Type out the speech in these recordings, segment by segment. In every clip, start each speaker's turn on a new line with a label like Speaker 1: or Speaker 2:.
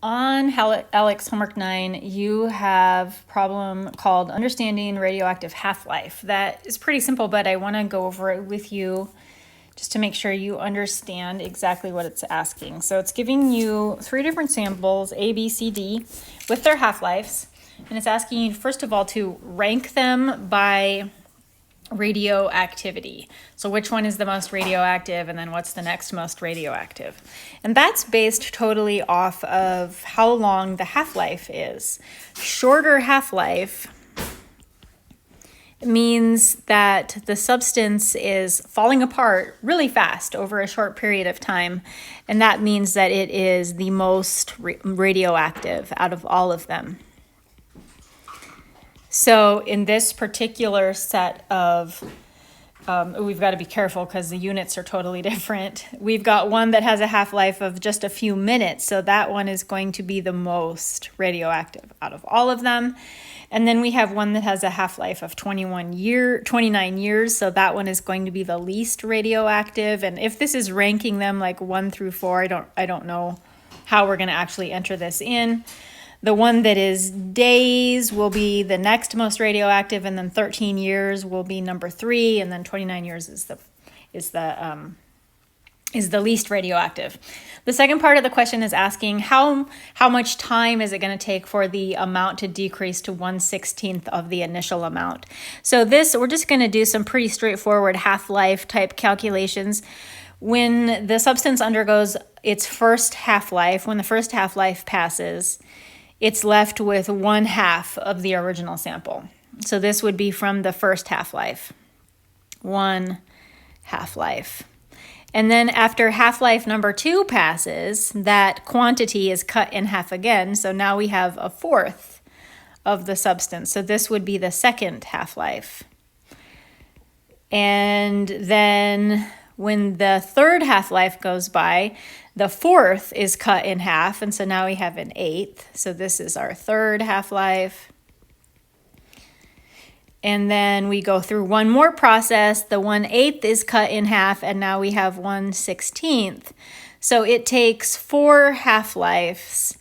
Speaker 1: On ALEKS Homework 9, you have a problem called Understanding Radioactive Half-Life. That is pretty simple, but I want to go over it with you just to make sure you understand exactly what it's asking. So it's giving you 3 different samples, A, B, C, D, with their half-lives. And it's asking you, first of all, to rank them by radioactivity. So which one is the most radioactive, and then what's the next most radioactive? And that's based totally off of how long the half-life is. Shorter half-life means that the substance is falling apart really fast over a short period of time, and that means that it is the most radioactive out of all of them. So in this particular set of, we've got to be careful because the units are totally different. We've got one that has a half-life of just a few minutes, so that one is going to be the most radioactive out of all of them. And then we have one that has a half-life of 29 years, so that one is going to be the least radioactive. And if this is ranking them like 1 through 4, I don't know how we're going to actually enter this in. The one that is days will be the next most radioactive, and then 13 years will be number 3, and then 29 years is the least radioactive. The second part of the question is asking how much time is it going to take for the amount to decrease to 1/16 of the initial amount. So we're just going to do some pretty straightforward half-life type calculations. When the substance undergoes its first half-life, when the first half-life passes, it's left with 1/2 of the original sample. So this would be from the first half-life, 1 half-life. And then after half-life number 2 passes, that quantity is cut in half again. So now we have 1/4 of the substance. So this would be the second half-life. And then when the third half-life goes by, the 4th is cut in half, and so now we have an 1/8. So this is our third half-life. And then we go through one more process. The 1/8 is cut in half, and now we have 1/16. So it takes 4 half-lives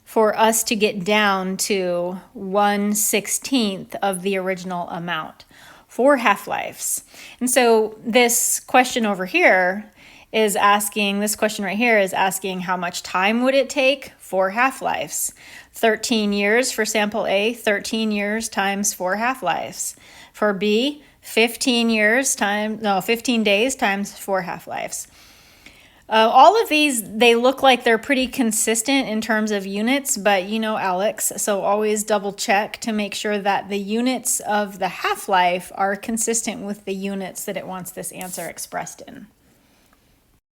Speaker 1: for us to get down to 1/16 of the original amount. 4 half-lives. And so this question over here is asking, this question right here is asking how much time would it take? 4 half-lives. 13 years for sample A, 13 years times 4 half-lives. For B, 15 days times 4 half-lives. All of these, they look like they're pretty consistent in terms of units, but you know ALEKS, so always double check to make sure that the units of the half-life are consistent with the units that it wants this answer expressed in.